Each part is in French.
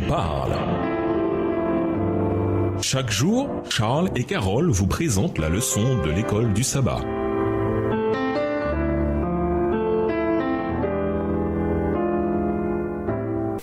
parle. Chaque jour, Charles et Carole vous présentent la leçon de l'école du sabbat.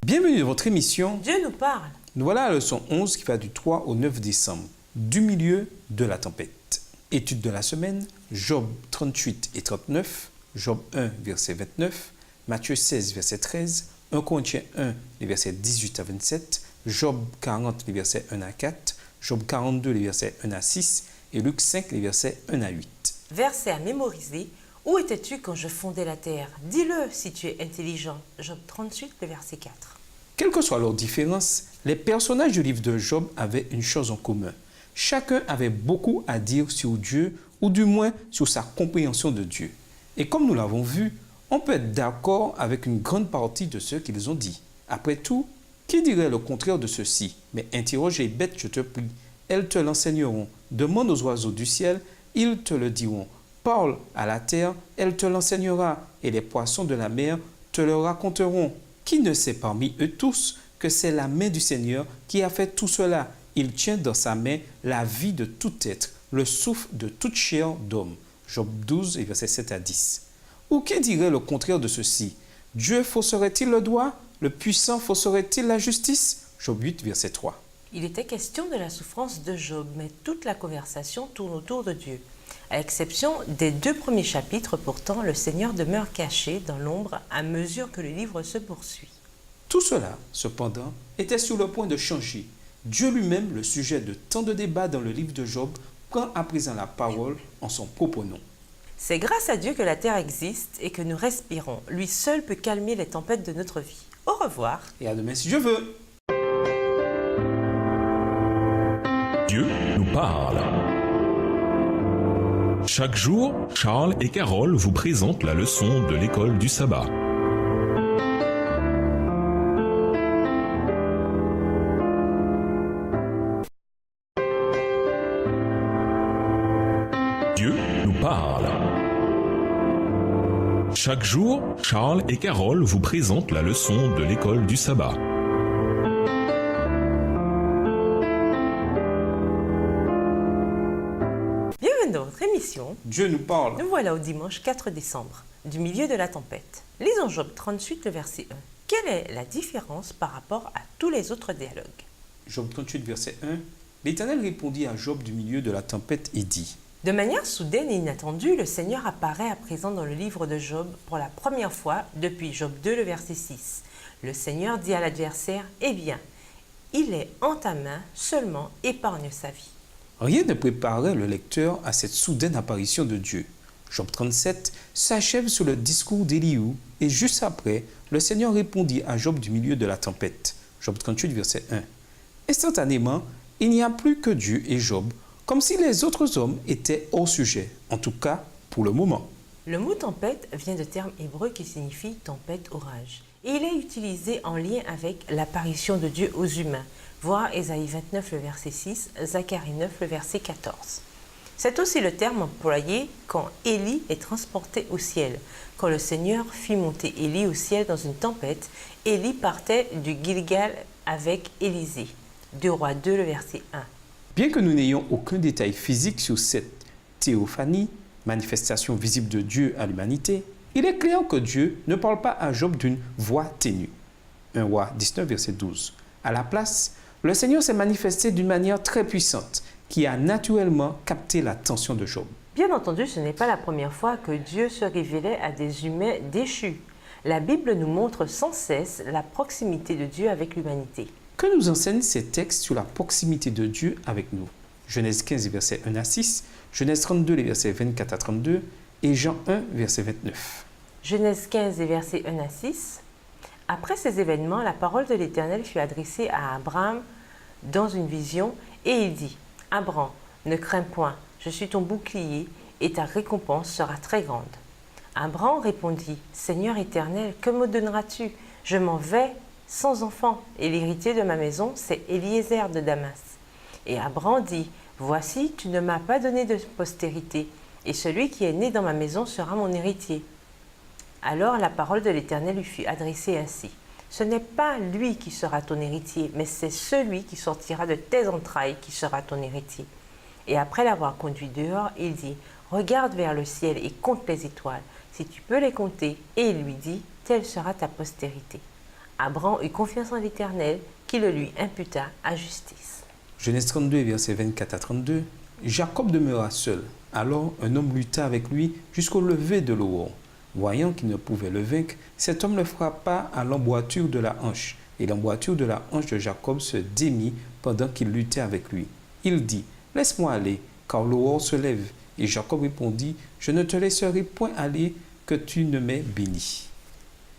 Bienvenue dans votre émission. Dieu nous parle. Nous voilà à la leçon 11 qui va du 3 au 9 décembre. Du milieu de la tempête. Étude de la semaine, Job 38 et 39, Job 1, verset 29, Matthieu 16, verset 13, 1 Corinthiens 1, les versets 18 à 27, Job 40, les versets 1 à 4, Job 42, les versets 1 à 6 et Luc 5, les versets 1 à 8. Verset à mémoriser. Où étais-tu quand je fondais la terre? Dis-le si tu es intelligent. Job 38, le verset 4. Quelles que soient leurs différences, les personnages du livre de Job avaient une chose en commun. Chacun avait beaucoup à dire sur Dieu, ou du moins sur sa compréhension de Dieu. Et comme nous l'avons vu, on peut être d'accord avec une grande partie de ce qu'ils ont dit. Après tout, qui dirait le contraire de ceci? Mais interroge les bêtes, je te prie, elles te l'enseigneront. Demande aux oiseaux du ciel, ils te le diront. Parle à la terre, elle te l'enseignera, et les poissons de la mer te le raconteront. Qui ne sait parmi eux tous que c'est la main du Seigneur qui a fait tout cela? Il tient dans sa main la vie de tout être, le souffle de toute chair d'homme. Job 12, versets 7 à 10. Ou qui dirait le contraire de ceci? Dieu fausserait-il le doigt? Le puissant fausserait-il la justice? Job 8, verset 3. Il était question de la souffrance de Job, mais toute la conversation tourne autour de Dieu. À l'exception des 2 premiers chapitres, pourtant, le Seigneur demeure caché dans l'ombre à mesure que le livre se poursuit. Tout cela, cependant, était sur le point de changer. Dieu lui-même, le sujet de tant de débats dans le livre de Job, prend à présent la parole en son propre nom. C'est grâce à Dieu que la terre existe et que nous respirons. Lui seul peut calmer les tempêtes de notre vie. Au revoir. Et à demain si Dieu veut. Dieu nous parle. Chaque jour, Charles et Carole vous présentent la leçon de l'école du sabbat. Dieu nous parle. Chaque jour, Charles et Carole vous présentent la leçon de l'école du sabbat. Bienvenue dans votre émission. Dieu nous parle. Nous voilà au dimanche 4 décembre, du milieu de la tempête. Lisons Job 38, le verset 1. Quelle est la différence par rapport à tous les autres dialogues? Job 38, verset 1. L'Éternel répondit à Job du milieu de la tempête et dit: De manière soudaine et inattendue, le Seigneur apparaît à présent dans le livre de Job pour la première fois depuis Job 2, le verset 6. Le Seigneur dit à l'adversaire: Eh bien, il est en ta main, seulement épargne sa vie. Rien ne préparait le lecteur à cette soudaine apparition de Dieu. Job 37 s'achève sur le discours d'Élihu et juste après, le Seigneur répondit à Job du milieu de la tempête. Job 38, verset 1. Instantanément, il n'y a plus que Dieu et Job, comme si les autres hommes étaient hors sujet, en tout cas pour le moment. Le mot tempête vient de terme hébreu qui signifie tempête, orage. Et il est utilisé en lien avec l'apparition de Dieu aux humains. Voir Ésaïe 29, le verset 6, Zacharie 9, le verset 14. C'est aussi le terme employé quand Élie est transporté au ciel. Quand le Seigneur fit monter Élie au ciel dans une tempête, Élie partait du Gilgal avec Élisée. 2 Rois 2, le verset 1. Bien que nous n'ayons aucun détail physique sur cette théophanie, manifestation visible de Dieu à l'humanité, il est clair que Dieu ne parle pas à Job d'une voix ténue. 1 Roi 19, verset 12. À la place, le Seigneur s'est manifesté d'une manière très puissante qui a naturellement capté l'attention de Job. Bien entendu, ce n'est pas la première fois que Dieu se révélait à des humains déchus. La Bible nous montre sans cesse la proximité de Dieu avec l'humanité. Que nous enseignent ces textes sur la proximité de Dieu avec nous? Genèse 15, versets 1 à 6, Genèse 32, les versets 24 à 32 et Jean 1, verset 29. Genèse 15, versets 1 à 6. Après ces événements, la parole de l'Éternel fut adressée à Abraham dans une vision et il dit: Abraham, ne crains point, je suis ton bouclier et ta récompense sera très grande. Abraham répondit: Seigneur éternel, que me donneras-tu? Je m'en vais sans enfant, et l'héritier de ma maison, c'est Eliezer de Damas. Et Abraham dit: Voici, tu ne m'as pas donné de postérité, et celui qui est né dans ma maison sera mon héritier. Alors la parole de l'Éternel lui fut adressée ainsi: ce n'est pas lui qui sera ton héritier, mais c'est celui qui sortira de tes entrailles qui sera ton héritier. Et après l'avoir conduit dehors, il dit, regarde vers le ciel et compte les étoiles, si tu peux les compter. Et il lui dit, telle sera ta postérité. Abraham eut confiance en l'Éternel, qui le lui imputa à justice. Genèse 32, versets 24 à 32. Jacob demeura seul. Alors un homme lutta avec lui jusqu'au lever de l'aurore. Voyant qu'il ne pouvait le vaincre, cet homme le frappa à l'emboîture de la hanche. Et l'emboîture de la hanche de Jacob se démit pendant qu'il luttait avec lui. Il dit, laisse-moi aller, car l'aurore se lève. Et Jacob répondit, je ne te laisserai point aller, que tu ne m'aies béni.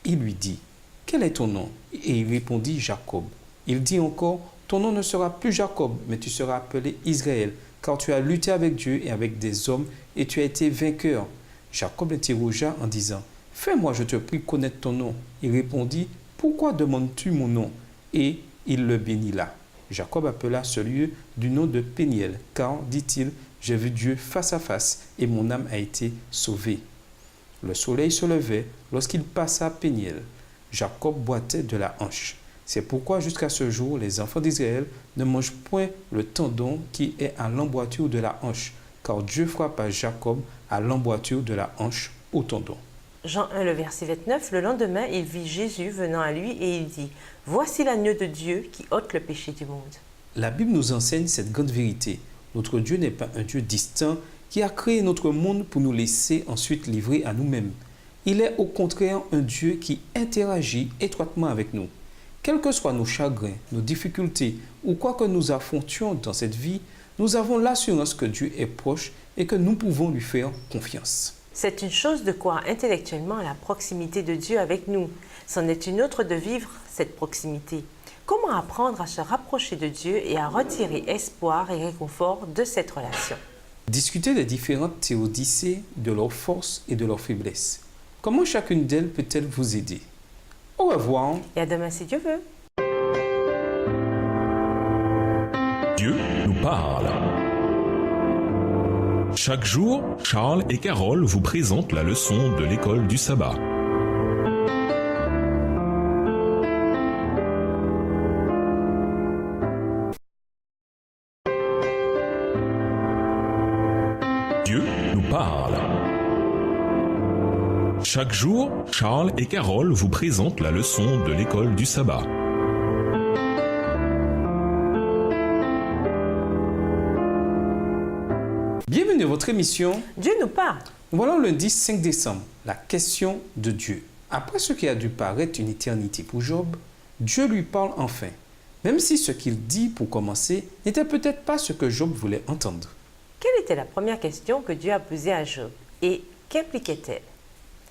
Il lui dit, quel est ton nom? Et il répondit, Jacob. Il dit encore, ton nom ne sera plus Jacob, mais tu seras appelé Israël, car tu as lutté avec Dieu et avec des hommes, et tu as été vainqueur. Jacob l'interrogea en disant, fais-moi, je te prie, connaître ton nom. Il répondit, pourquoi demandes-tu mon nom? Et il le bénit là. Jacob appela ce lieu du nom de Péniel, car, dit-il, j'ai vu Dieu face à face, et mon âme a été sauvée. Le soleil se levait lorsqu'il passa Péniel. Jacob boitait de la hanche. C'est pourquoi jusqu'à ce jour, les enfants d'Israël ne mangent point le tendon qui est à l'emboîture de la hanche, car Dieu frappa Jacob à l'emboîture de la hanche au tendon. Jean 1, le verset 29, le lendemain, il vit Jésus venant à lui et il dit, voici l'agneau de Dieu qui ôte le péché du monde. La Bible nous enseigne cette grande vérité. Notre Dieu n'est pas un Dieu distant qui a créé notre monde pour nous laisser ensuite livrer à nous-mêmes. Il est au contraire un Dieu qui interagit étroitement avec nous. Quels que soient nos chagrins, nos difficultés ou quoi que nous affrontions dans cette vie, nous avons l'assurance que Dieu est proche et que nous pouvons lui faire confiance. C'est une chose de croire intellectuellement à la proximité de Dieu avec nous. C'en est une autre de vivre cette proximité. Comment apprendre à se rapprocher de Dieu et à retirer espoir et réconfort de cette relation? Discuter des différentes théodicées, de leurs forces et de leurs faiblesses. Comment chacune d'elles peut-elle vous aider? Au revoir. Et à demain si Dieu veut. Dieu nous parle. Chaque jour, Charles et Carole vous présentent la leçon de l'école du sabbat. Dieu nous parle. Chaque jour, Charles et Carole vous présentent la leçon de l'école du sabbat. Bienvenue à votre émission. Dieu nous parle. Nous voilà lundi 5 décembre, la question de Dieu. Après ce qui a dû paraître une éternité pour Job, Dieu lui parle enfin, même si ce qu'il dit pour commencer n'était peut-être pas ce que Job voulait entendre. Quelle était la première question que Dieu a posée à Job et qu'impliquait-elle?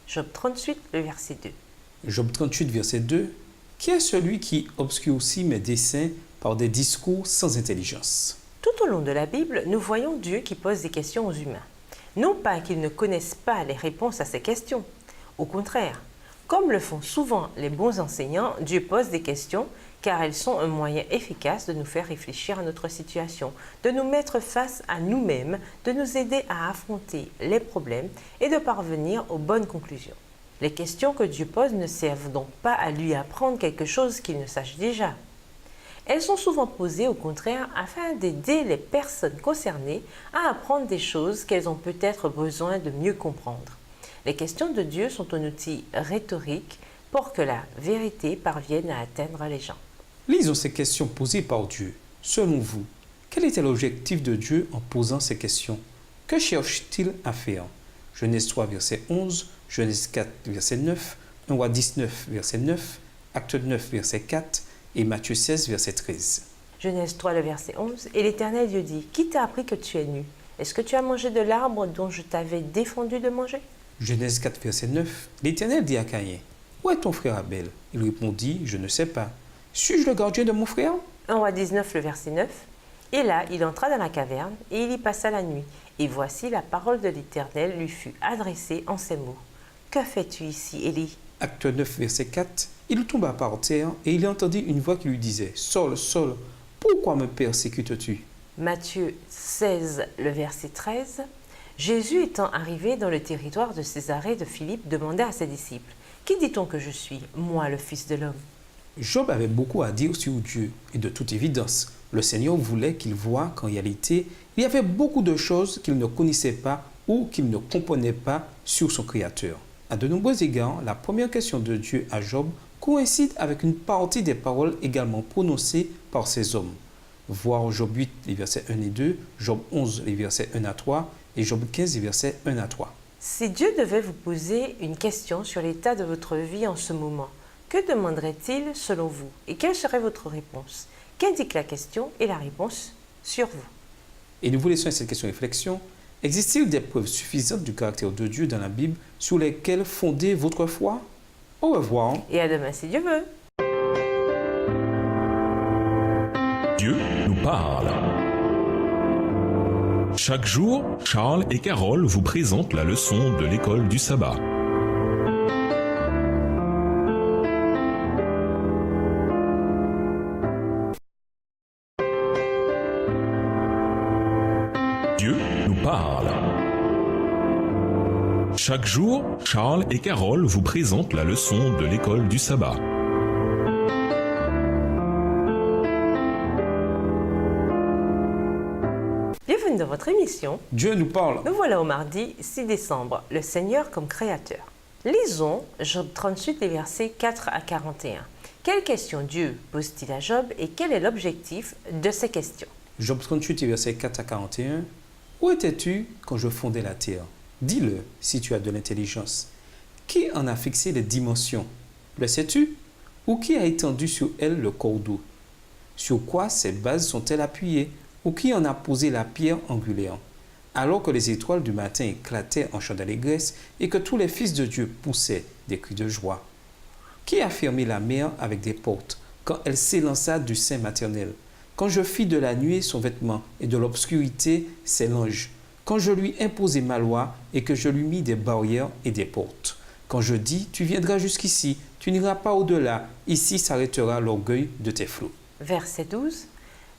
Job 38, le verset 2. Job 38, verset 2. Qui est celui qui obscurcit mes desseins par des discours sans intelligence? Tout au long de la Bible, nous voyons Dieu qui pose des questions aux humains. Non pas qu'ils ne connaissent pas les réponses à ces questions. Au contraire, comme le font souvent les bons enseignants, Dieu pose des questions car elles sont un moyen efficace de nous faire réfléchir à notre situation, de nous mettre face à nous-mêmes, de nous aider à affronter les problèmes et de parvenir aux bonnes conclusions. Les questions que Dieu pose ne servent donc pas à lui apprendre quelque chose qu'il ne sache déjà. Elles sont souvent posées au contraire afin d'aider les personnes concernées à apprendre des choses qu'elles ont peut-être besoin de mieux comprendre. Les questions de Dieu sont un outil rhétorique pour que la vérité parvienne à atteindre les gens. Lisons ces questions posées par Dieu. Selon vous, quel était l'objectif de Dieu en posant ces questions? Que cherche-t-il à faire? Genèse 3, verset 11, Genèse 4, verset 9, 1 Roi 19, verset 9, Acte 9, verset 4 et Matthieu 16, verset 13. Genèse 3, le verset 11. Et l'Éternel Dieu dit, qui t'a appris que tu es nu? Est-ce que tu as mangé de l'arbre dont je t'avais défendu de manger? Genèse 4, verset 9. L'Éternel dit à Caïn, où est ton frère Abel? Il répondit, je ne sais pas. Suis-je le gardien de mon frère? 1 Roi 19, le verset 9. Et là, il entra dans la caverne et il y passa la nuit. Et voici la parole de l'Éternel lui fut adressée en ces mots. Que fais-tu ici, Élie? Acte 9, verset 4. Il tomba par terre et il entendit une voix qui lui disait, Saul, Saul, pourquoi me persécutes-tu? Matthieu 16, le verset 13. Jésus étant arrivé dans le territoire de Césarée de Philippe, demanda à ses disciples, qui dit-on que je suis, moi le Fils de l'homme? Job avait beaucoup à dire sur Dieu et de toute évidence, le Seigneur voulait qu'il voie qu'en réalité, il y avait beaucoup de choses qu'il ne connaissait pas ou qu'il ne comprenait pas sur son Créateur. À de nombreux égards, la première question de Dieu à Job coïncide avec une partie des paroles également prononcées par ces hommes. Voir Job 8, les versets 1 et 2, Job 11, les versets 1 à 3 et Job 15, les versets 1 à 3. Si Dieu devait vous poser une question sur l'état de votre vie en ce moment, que demanderait-il selon vous et quelle serait votre réponse? Qu'indique la question et la réponse sur vous? Et nous vous laissons cette question réflexion. Existe-t-il des preuves suffisantes du caractère de Dieu dans la Bible sur lesquelles fonder votre foi? Au revoir. Et à demain si Dieu veut. Dieu nous parle. Chaque jour, Charles et Carole vous présentent la leçon de l'école du sabbat. Dieu nous parle. Chaque jour, Charles et Carole vous présentent la leçon de l'école du sabbat. Bienvenue dans votre émission. Dieu nous parle. Nous voilà au mardi 6 décembre, le Seigneur comme créateur. Lisons Job 38, les versets 4 à 41. Quelles questions Dieu pose-t-il à Job et quel est l'objectif de ces questions? Job 38, versets 4 à 41. Où étais-tu quand je fondais la terre? Dis-le si tu as de l'intelligence. Qui en a fixé les dimensions? Le sais-tu? Ou qui a étendu sur elle le cordeau? Sur quoi ces bases sont-elles appuyées? Ou qui en a posé la pierre angulaire? Alors que les étoiles du matin éclataient en chants d'allégresse et que tous les fils de Dieu poussaient des cris de joie. Qui a fermé la mer avec des portes quand elle s'élança du sein maternel? Quand je fis de la nuée son vêtement et de l'obscurité ses langes, quand je lui imposai ma loi et que je lui mis des barrières et des portes, quand je dis, tu viendras jusqu'ici, tu n'iras pas au-delà, ici s'arrêtera l'orgueil de tes flots. Verset 12.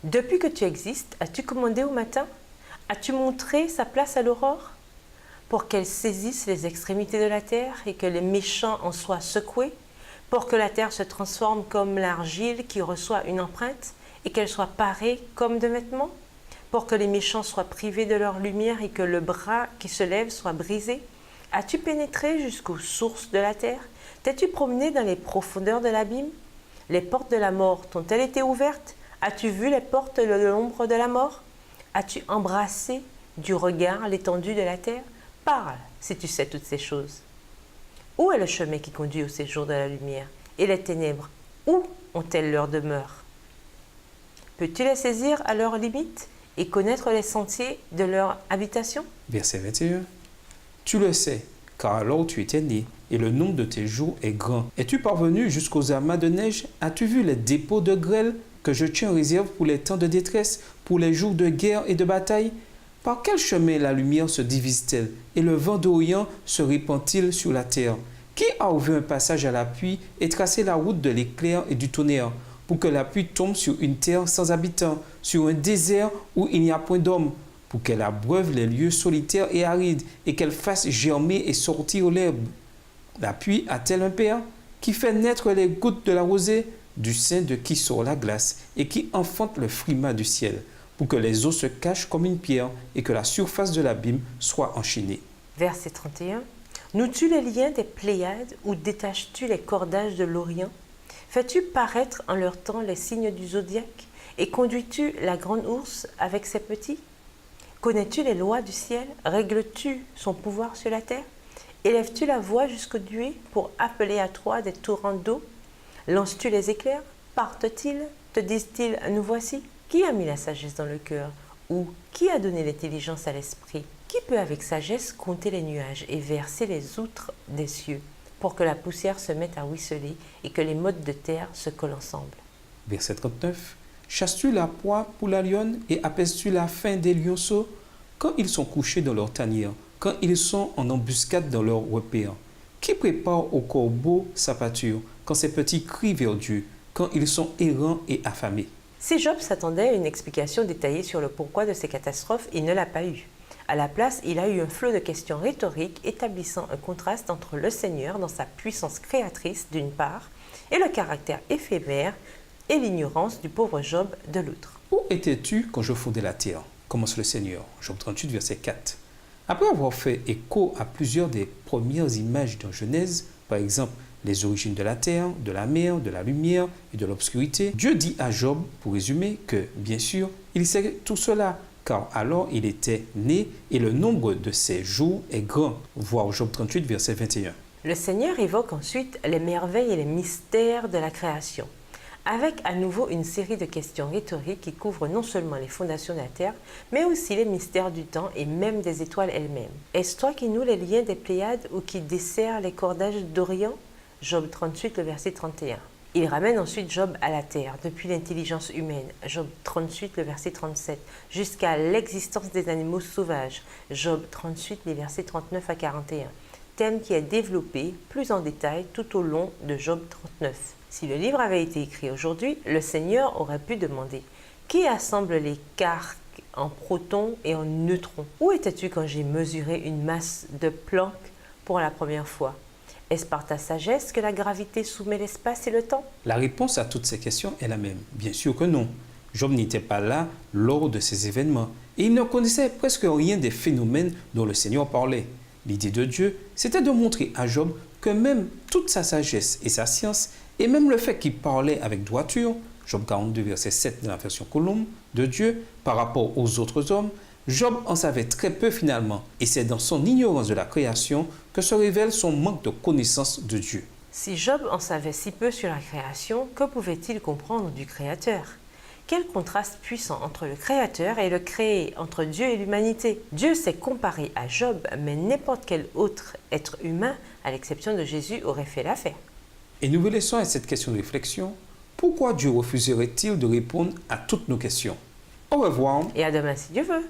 Depuis que tu existes, as-tu commandé au matin? As-tu montré sa place à l'aurore? Pour qu'elle saisisse les extrémités de la terre et que les méchants en soient secoués? Pour que la terre se transforme comme l'argile qui reçoit une empreinte et qu'elle soit parée comme de vêtements? Pour que les méchants soient privés de leur lumière et que le bras qui se lève soit brisé? As-tu pénétré jusqu'aux sources de la terre? T'es-tu promené dans les profondeurs de l'abîme? Les portes de la mort t'ont-elles été ouvertes? As-tu vu les portes de l'ombre de la mort? As-tu embrassé du regard l'étendue de la terre? Parle si tu sais toutes ces choses. Où est le chemin qui conduit au séjour de la lumière? Et les ténèbres, où ont-elles leur demeure? Peux-tu les saisir à leurs limites et connaître les sentiers de leur habitation? Verset 21. Tu le sais, car alors tu étais né, et le nombre de tes jours est grand. Es-tu parvenu jusqu'aux amas de neige? As-tu vu les dépôts de grêle que je tiens en réserve pour les temps de détresse, pour les jours de guerre et de bataille? Par quel chemin la lumière se divise-t-elle et le vent d'Orient se répand-il sur la terre? Qui a ouvert un passage à la pluie et tracé la route de l'éclair et du tonnerre, pour que la pluie tombe sur une terre sans habitants, sur un désert où il n'y a point d'homme, pour qu'elle abreuve les lieux solitaires et arides et qu'elle fasse germer et sortir l'herbe? La pluie a-t-elle un père qui fait naître les gouttes de la rosée, du sein de qui sort la glace et qui enfante le frimas du ciel, pour que les eaux se cachent comme une pierre et que la surface de l'abîme soit enchaînée? Verset 31. Noues-tu les liens des Pléiades ou détaches-tu les cordages de l'Orient? Fais-tu paraître en leur temps les signes du zodiaque et conduis-tu la grande ours avec ses petits? Connais-tu les lois du ciel? Règles-tu son pouvoir sur la terre? Élèves-tu la voix jusqu'aux nuées pour appeler à toi des torrents d'eau? Lances-tu les éclairs? Partent-ils? Te disent-ils, nous voici? Qui a mis la sagesse dans le cœur? Ou qui a donné l'intelligence à l'esprit? Qui peut avec sagesse compter les nuages et verser les outres des cieux, pour que la poussière se mette à ruisseler et que les mottes de terre se collent ensemble? Verset 39. Chasses-tu la proie pour la lionne et apaises-tu la faim des lionceaux? Quand ils sont couchés dans leur tanière, quand ils sont en embuscade dans leur repère, qui prépare au corbeau sa pâture, quand ses petits crient vers Dieu, quand ils sont errants et affamés? Si Job s'attendait à une explication détaillée sur le pourquoi de ces catastrophes, il ne l'a pas eu. À la place, il a eu un flot de questions rhétoriques établissant un contraste entre le Seigneur dans sa puissance créatrice d'une part et le caractère éphémère et l'ignorance du pauvre Job de l'autre. Où étais-tu quand je fondais la terre? Commence le Seigneur. Job 38, verset 4. Après avoir fait écho à plusieurs des premières images dans Genèse, par exemple les origines de la terre, de la mer, de la lumière et de l'obscurité, Dieu dit à Job, pour résumer, que, bien sûr, il sait tout cela, car alors il était né et le nombre de ses jours est grand. Voir Job 38, verset 21. Le Seigneur évoque ensuite les merveilles et les mystères de la création, avec à nouveau une série de questions rhétoriques qui couvrent non seulement les fondations de la terre, mais aussi les mystères du temps et même des étoiles elles-mêmes. Est-ce toi qui noues les liens des Pléiades ou qui desserre les cordages d'Orient? Job 38, le verset 31. Il ramène ensuite Job à la terre, depuis l'intelligence humaine, Job 38, le verset 37, jusqu'à l'existence des animaux sauvages, Job 38, les versets 39 à 41, thème qui est développé plus en détail tout au long de Job 39. Si le livre avait été écrit aujourd'hui, le Seigneur aurait pu demander « Qui assemble les quarks en protons et en neutrons? Où étais-tu quand j'ai mesuré une masse de Planck pour la première fois? Est-ce par ta sagesse que la gravité soumet l'espace et le temps ?» La réponse à toutes ces questions est la même. Bien sûr que non. Job n'était pas là lors de ces événements et il ne connaissait presque rien des phénomènes dont le Seigneur parlait. L'idée de Dieu, c'était de montrer à Job que même toute sa sagesse et sa science, et même le fait qu'il parlait avec droiture, Job 42, verset 7 de la version Colombe, de Dieu par rapport aux autres hommes, Job en savait très peu finalement, et c'est dans son ignorance de la création que se révèle son manque de connaissance de Dieu. Si Job en savait si peu sur la création, que pouvait-il comprendre du Créateur? Quel contraste puissant entre le Créateur et le créé, entre Dieu et l'humanité. Dieu s'est comparé à Job, mais n'importe quel autre être humain, à l'exception de Jésus, aurait fait l'affaire. Et nous vous laissons à cette question de réflexion. Pourquoi Dieu refuserait-il de répondre à toutes nos questions? Au revoir. Et à demain si Dieu veut.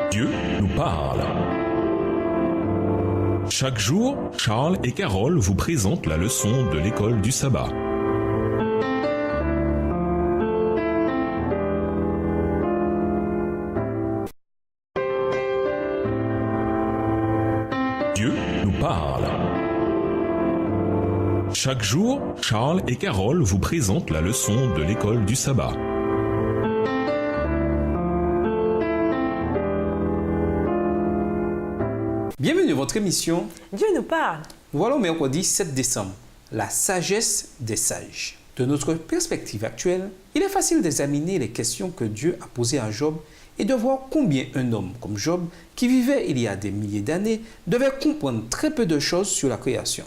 Dieu nous parle. Chaque jour, Charles et Carole vous présentent la leçon de l'école du sabbat. Dieu nous parle. Chaque jour, Charles et Carole vous présentent la leçon de l'école du sabbat. Bienvenue à votre émission. Dieu nous parle. Nous voilà au mercredi 7 décembre, la sagesse des sages. De notre perspective actuelle, il est facile d'examiner les questions que Dieu a posées à Job et de voir combien un homme comme Job, qui vivait il y a des milliers d'années, devait comprendre très peu de choses sur la création.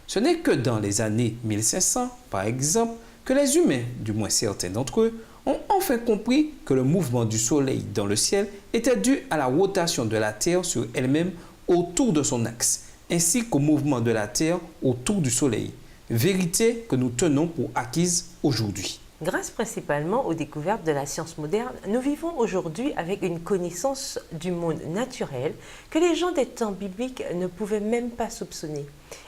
Ce n'est que dans les années 1500, par exemple, que les humains, du moins certains d'entre eux, ont enfin compris que le mouvement du soleil dans le ciel était dû à la rotation de la Terre sur elle-même autour de son axe, ainsi qu'au mouvement de la Terre autour du soleil. Vérité que nous tenons pour acquise aujourd'hui. Grâce principalement aux découvertes de la science moderne, nous vivons aujourd'hui avec une connaissance du monde naturel que les gens des temps bibliques ne pouvaient même pas soupçonner.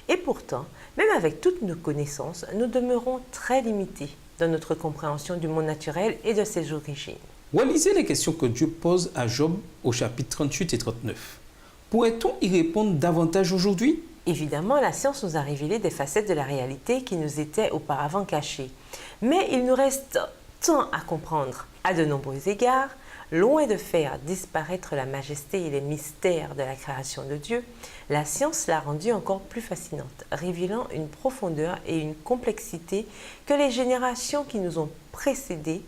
Et pourtant, même avec toutes nos connaissances, nous demeurons très limités dans notre compréhension du monde naturel et de ses origines. Relisez les questions que Dieu pose à Job au chapitre 38 et 39. Pourrait-on y répondre davantage aujourd'hui? Évidemment, la science nous a révélé des facettes de la réalité qui nous étaient auparavant cachées. Mais il nous reste tant à comprendre. À de nombreux égards, loin de faire disparaître la majesté et les mystères de la création de Dieu, la science l'a rendue encore plus fascinante, révélant une profondeur et une complexité que les générations qui nous ont précédés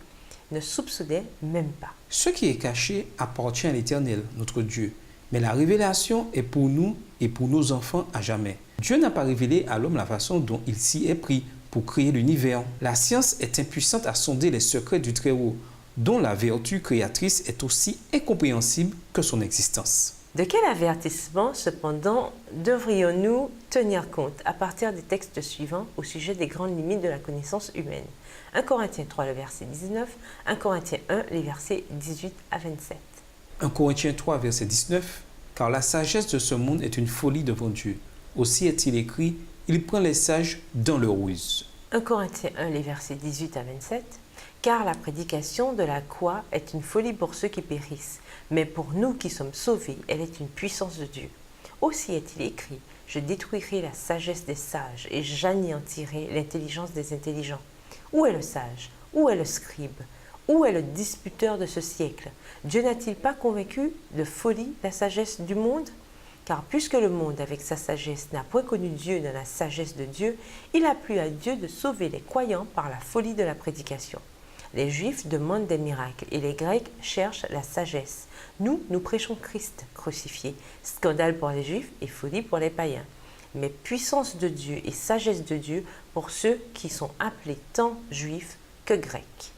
ne soupçonnaient même pas. Ce qui est caché appartient à l'Éternel, notre Dieu. Mais la révélation est pour nous et pour nos enfants à jamais. Dieu n'a pas révélé à l'homme la façon dont il s'y est pris pour créer l'univers. La science est impuissante à sonder les secrets du Très-Haut, dont la vertu créatrice est aussi incompréhensible que son existence. De quel avertissement, cependant, devrions-nous tenir compte à partir des textes suivants au sujet des grandes limites de la connaissance humaine? 1 Corinthiens 3, le verset 19, 1 Corinthiens 1, les versets 18 à 27. 1 Corinthiens 3, verset 19, « Car la sagesse de ce monde est une folie devant Dieu. Aussi est-il écrit, il prend les sages dans leur ruse. » 1 Corinthiens 1, les versets 18 à 27, « Car la prédication de la croix est une folie pour ceux qui périssent, mais pour nous qui sommes sauvés, elle est une puissance de Dieu. Aussi est-il écrit, je détruirai la sagesse des sages et j'anéantirai l'intelligence des intelligents. Où est le sage? Où est le scribe? Où est le disputeur de ce siècle? Dieu n'a-t-il pas convaincu de folie la sagesse du monde? Car puisque le monde avec sa sagesse n'a point connu Dieu dans la sagesse de Dieu, il a plu à Dieu de sauver les croyants par la folie de la prédication. Les Juifs demandent des miracles et les Grecs cherchent la sagesse. Nous prêchons Christ crucifié, scandale pour les Juifs et folie pour les païens. Mais puissance de Dieu et sagesse de Dieu pour ceux qui sont appelés tant Juifs que Grecs.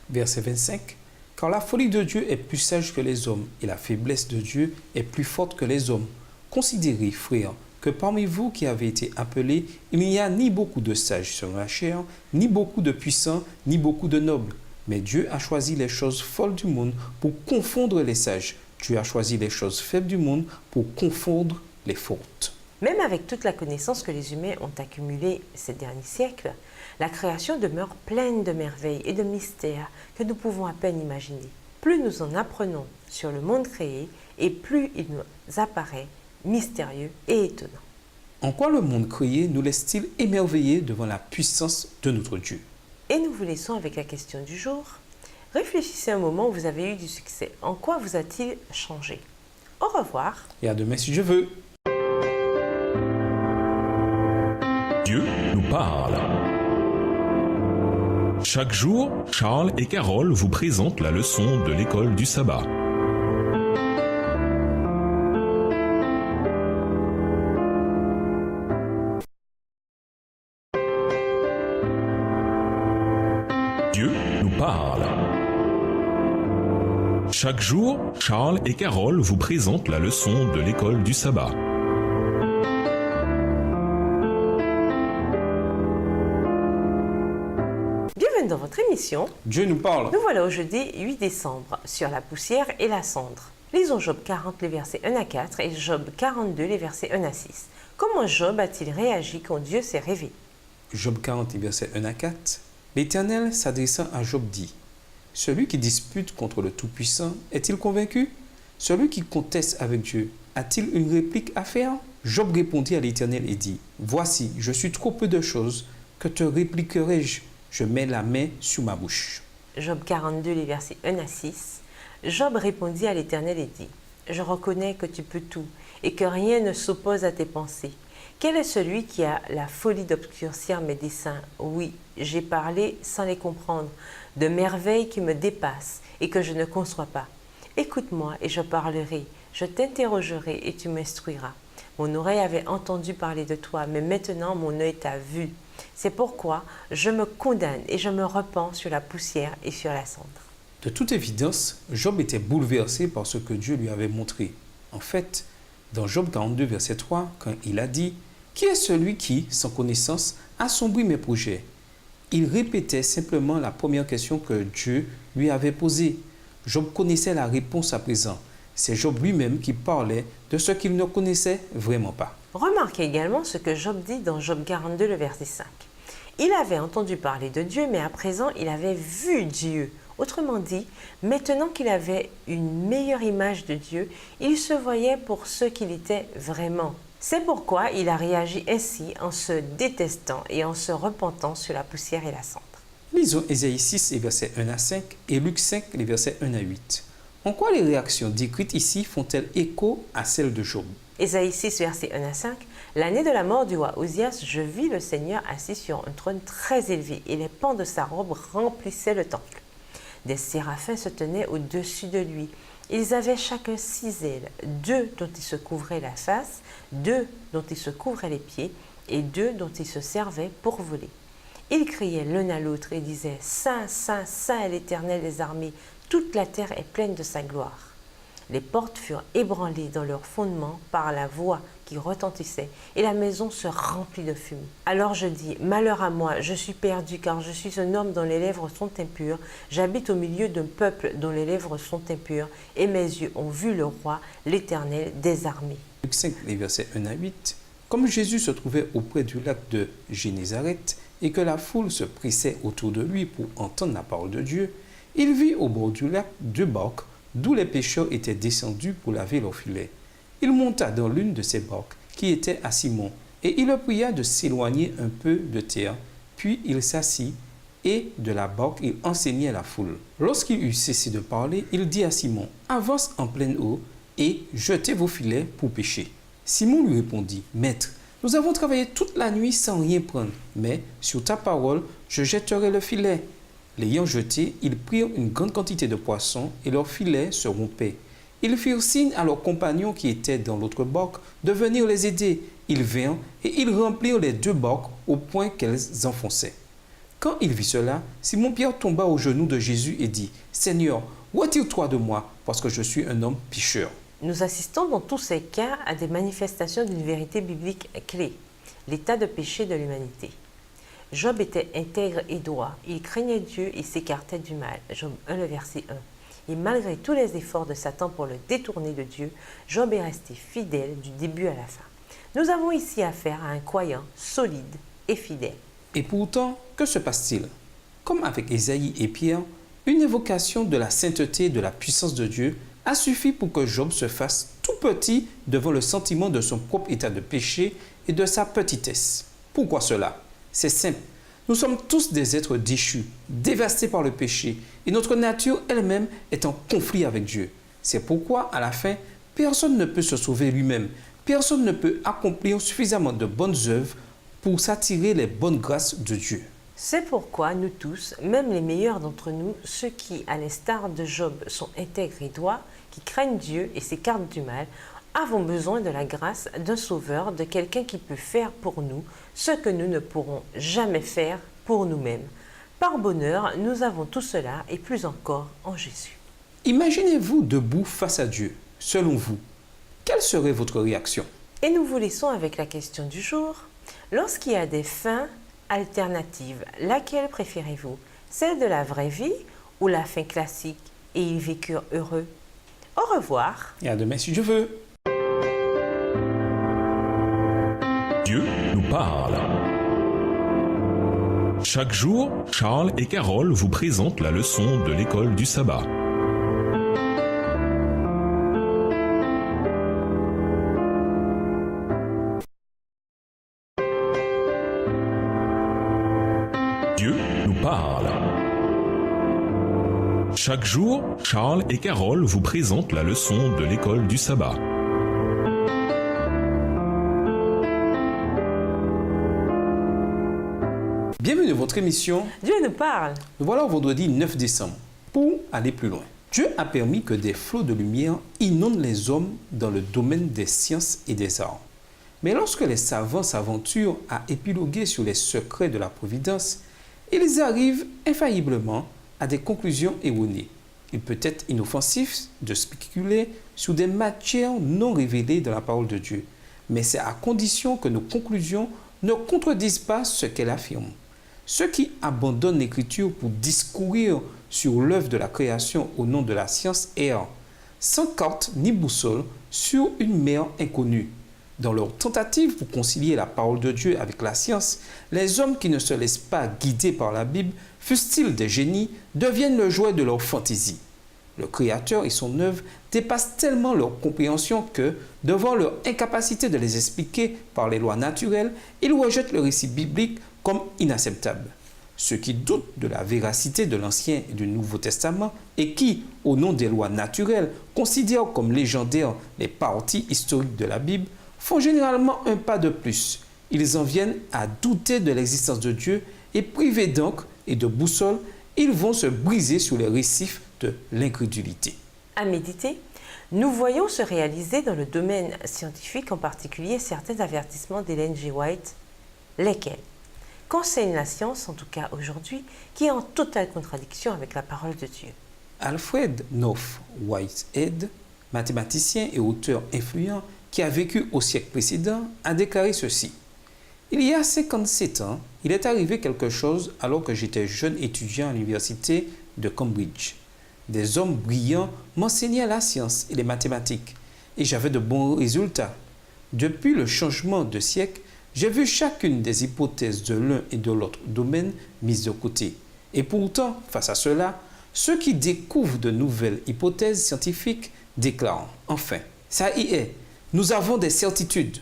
Verset 25. Car la folie de Dieu est plus sage que les hommes et la faiblesse de Dieu est plus forte que les hommes. Considérez, frères, que parmi vous qui avez été appelés, il n'y a ni beaucoup de sages selon la chair, ni beaucoup de puissants, ni beaucoup de nobles. Mais Dieu a choisi les choses folles du monde pour confondre les sages. Dieu a choisi les choses faibles du monde pour confondre les fortes. Même avec toute la connaissance que les humains ont accumulée ces derniers siècles, la création demeure pleine de merveilles et de mystères que nous pouvons à peine imaginer. Plus nous en apprenons sur le monde créé, et plus il nous apparaît mystérieux et étonnant. En quoi le monde créé nous laisse-t-il émerveillés devant la puissance de notre Dieu? Et nous vous laissons avec la question du jour. Réfléchissez un moment où vous avez eu du succès. En quoi vous a-t-il changé? Au revoir. Et à demain si je veux. Dieu nous parle. Chaque jour, Charles et Carole vous présentent la leçon de l'école du sabbat. Dieu nous parle. Chaque jour, Charles et Carole vous présentent la leçon de l'école du sabbat. Bienvenue dans votre émission. Dieu nous parle. Nous voilà au jeudi 8 décembre sur la poussière et la cendre. Lisons Job 40, les versets 1 à 4 et Job 42, les versets 1 à 6. Comment Job a-t-il réagi quand Dieu s'est révélé? Job 40, versets 1 à 4. L'Éternel s'adressant à Job dit, « Celui qui dispute contre le Tout-Puissant est-il convaincu? Celui qui conteste avec Dieu a-t-il une réplique à faire? » Job répondit à l'Éternel et dit, « Voici, je suis trop peu de choses, que te répliquerai-je? Je mets la main sur ma bouche. » Job 42, les versets 1 à 6. Job répondit à l'Éternel et dit, « Je reconnais que tu peux tout et que rien ne s'oppose à tes pensées. Quel est celui qui a la folie d'obscurcir mes desseins? Oui, j'ai parlé sans les comprendre, de merveilles qui me dépassent et que je ne conçois pas. Écoute-moi et je parlerai, je t'interrogerai et tu m'instruiras. Mon oreille avait entendu parler de toi, mais maintenant mon œil t'a vu. C'est pourquoi je me condamne et je me repens sur la poussière et sur la cendre. » De toute évidence, Job était bouleversé par ce que Dieu lui avait montré. En fait, dans Job 42, verset 3, quand il a dit « Qui est celui qui, sans connaissance, assombrit mes projets ?» Il répétait simplement la première question que Dieu lui avait posée. Job connaissait la réponse à présent. C'est Job lui-même qui parlait de ce qu'il ne connaissait vraiment pas. Remarquez également ce que Job dit dans Job 42, le verset 5. Il avait entendu parler de Dieu, mais à présent, il avait vu Dieu. Autrement dit, maintenant qu'il avait une meilleure image de Dieu, il se voyait pour ce qu'il était vraiment. C'est pourquoi il a réagi ainsi en se détestant et en se repentant sur la poussière et la cendre. Lisons Ésaïe 6, les versets 1 à 5 et Luc 5, les versets 1 à 8. En quoi les réactions décrites ici font-elles écho à celles de Job? Ésaïe 6, versets 1 à 5. L'année de la mort du roi Osias, je vis le Seigneur assis sur un trône très élevé et les pans de sa robe remplissaient le temple. Des séraphins se tenaient au-dessus de lui. Ils avaient chacun 6 ailes, 2 dont ils se couvraient la face, 2 dont ils se couvraient les pieds et 2 dont ils se servaient pour voler. Ils criaient l'un à l'autre et disaient « Saint, Saint, Saint est l'Éternel des armées, toute la terre est pleine de sa gloire. » Les portes furent ébranlées dans leur fondement par la voix qui retentissait, et la maison se remplit de fumée. Alors je dis, malheur à moi, je suis perdu, car je suis un homme dont les lèvres sont impures. J'habite au milieu d'un peuple dont les lèvres sont impures, et mes yeux ont vu le roi, l'Éternel des armées. Luc 5, les versets 1 à 8. Comme Jésus se trouvait auprès du lac de Génézareth, et que la foule se pressait autour de lui pour entendre la parole de Dieu, il vit au bord du lac 2 barques d'où les pêcheurs étaient descendus pour laver leurs filets. Il monta dans l'une de ces barques qui était à Simon, et il le pria de s'éloigner un peu de terre. Puis il s'assit, et de la barque il enseignait à la foule. Lorsqu'il eut cessé de parler, il dit à Simon, « Avance en pleine eau, et jetez vos filets pour pêcher. » Simon lui répondit, « Maître, nous avons travaillé toute la nuit sans rien prendre, mais sur ta parole, je jetterai le filet. » L'ayant jeté, ils prirent une grande quantité de poissons, et leur filet se rompait. Ils firent signe à leurs compagnons qui étaient dans l'autre barque de venir les aider. Ils vinrent et ils remplirent les 2 barques au point qu'elles enfonçaient. Quand il vit cela, Simon-Pierre tomba aux genoux de Jésus et dit, « Seigneur, retire-toi de moi, parce que je suis un homme pécheur. » Nous assistons dans tous ces cas à des manifestations d'une vérité biblique clé, l'état de péché de l'humanité. Job était intègre et droit, il craignait Dieu et s'écartait du mal. Job 1, le verset 1. Et malgré tous les efforts de Satan pour le détourner de Dieu, Job est resté fidèle du début à la fin. Nous avons ici affaire à un croyant solide et fidèle. Et pourtant, que se passe-t-il? Comme avec Ésaïe et Pierre, une évocation de la sainteté et de la puissance de Dieu a suffi pour que Job se fasse tout petit devant le sentiment de son propre état de péché et de sa petitesse. Pourquoi cela? C'est simple. Nous sommes tous des êtres déchus, dévastés par le péché, et notre nature elle-même est en conflit avec Dieu. C'est pourquoi, à la fin, personne ne peut se sauver lui-même. Personne ne peut accomplir suffisamment de bonnes œuvres pour s'attirer les bonnes grâces de Dieu. C'est pourquoi nous tous, même les meilleurs d'entre nous, ceux qui, à l'instar de Job, sont intègres et droits, qui craignent Dieu et s'écartent du mal, avons besoin de la grâce d'un sauveur, de quelqu'un qui peut faire pour nous ce que nous ne pourrons jamais faire pour nous-mêmes. Par bonheur, nous avons tout cela et plus encore en Jésus. Imaginez-vous debout face à Dieu. Selon vous, quelle serait votre réaction? Et nous vous laissons avec la question du jour. Lorsqu'il y a des fins alternatives, laquelle préférez-vous? Celle de la vraie vie ou la fin classique et ils vécurent heureux? Au revoir. Et à demain si Dieu veut. Dieu nous parle. Chaque jour, Charles et Carole vous présentent la leçon de l'école du sabbat. Dieu nous parle. Chaque jour, Charles et Carole vous présentent la leçon de l'école du sabbat. Bienvenue dans votre émission. Dieu nous parle. Nous voilà au vendredi 9 décembre. Pour aller plus loin, Dieu a permis que des flots de lumière inondent les hommes dans le domaine des sciences et des arts. Mais lorsque les savants s'aventurent à épiloguer sur les secrets de la providence, ils arrivent infailliblement à des conclusions erronées. Il peut être inoffensif de spéculer sur des matières non révélées dans la parole de Dieu, mais c'est à condition que nos conclusions ne contredisent pas ce qu'elle affirme. Ceux qui abandonnent l'écriture pour discourir sur l'œuvre de la création au nom de la science errent, sans carte ni boussole, sur une mer inconnue. Dans leur tentative pour concilier la parole de Dieu avec la science, les hommes qui ne se laissent pas guider par la Bible, fussent-ils des génies, deviennent le jouet de leur fantaisie. Le Créateur et son œuvre dépassent tellement leur compréhension que, devant leur incapacité de les expliquer par les lois naturelles, ils rejettent le récit biblique comme inacceptable. Ceux qui doutent de la véracité de l'Ancien et du Nouveau Testament et qui, au nom des lois naturelles, considèrent comme légendaires les parties historiques de la Bible, font généralement un pas de plus. Ils en viennent à douter de l'existence de Dieu et privés d'encre et de boussole, ils vont se briser sur les récifs de l'incrédulité. À méditer, nous voyons se réaliser dans le domaine scientifique en particulier certains avertissements d'Ellen G. White, lesquels qu'enseigne la science, en tout cas aujourd'hui, qui est en totale contradiction avec la parole de Dieu. Alfred North Whitehead, mathématicien et auteur influent qui a vécu au siècle précédent, a déclaré ceci. Il y a 57 ans, il est arrivé quelque chose alors que j'étais jeune étudiant à l'université de Cambridge. Des hommes brillants m'enseignaient la science et les mathématiques, et j'avais de bons résultats. Depuis le changement de siècle, J'ai vu chacune des hypothèses de l'un et de l'autre domaine mises de côté. Et pourtant, face à cela, ceux qui découvrent de nouvelles hypothèses scientifiques déclarent « Enfin, ça y est, nous avons des certitudes ».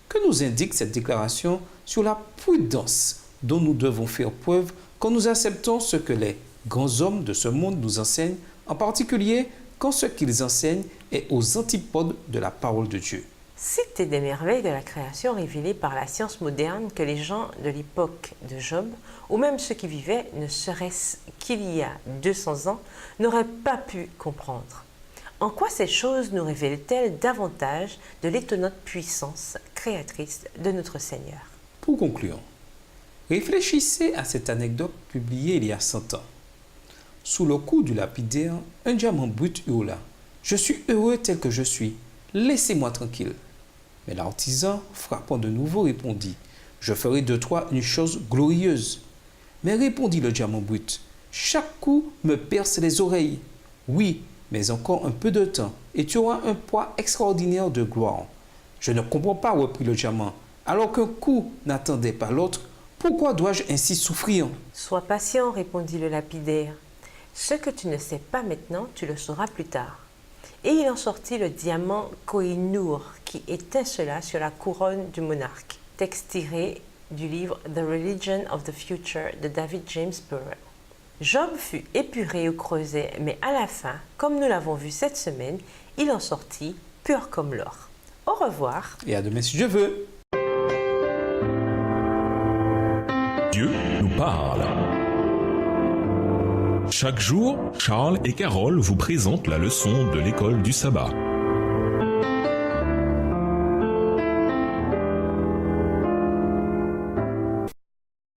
Que nous indique cette déclaration sur la prudence dont nous devons faire preuve quand nous acceptons ce que les grands hommes de ce monde nous enseignent, en particulier quand ce qu'ils enseignent est aux antipodes de la parole de Dieu. C'était des merveilles de la création révélées par la science moderne que les gens de l'époque de Job, ou même ceux qui vivaient ne serait-ce qu'il y a 200 ans, n'auraient pas pu comprendre. En quoi ces choses nous révèlent-elles davantage de l'étonnante puissance créatrice de notre Seigneur? Pour conclure, réfléchissez à cette anecdote publiée il y a 100 ans. Sous le coup du lapidaire, un diamant brut hurla « Je suis heureux tel que je suis, laissez-moi tranquille ». Mais l'artisan, frappant de nouveau, répondit « Je ferai de toi une chose glorieuse ». Mais répondit le diamant brut « Chaque coup me perce les oreilles. Oui, mais encore un peu de temps, et tu auras un poids extraordinaire de gloire. Je ne comprends pas, reprit le diamant. Alors qu'un coup n'attendait pas l'autre, pourquoi dois-je ainsi souffrir? Sois patient, répondit le lapidaire. Ce que tu ne sais pas maintenant, tu le sauras plus tard. Et il en sortit le diamant Koh-i-Noor qui étincela sur la couronne du monarque. Texte tiré du livre The Religion of the Future de David James Burrell. Job fut épuré au creuset, mais à la fin, comme nous l'avons vu cette semaine, il en sortit pur comme l'or. Au revoir. Et à demain si Dieu veut. Dieu nous parle. Chaque jour, Charles et Carole vous présentent la leçon de l'école du sabbat.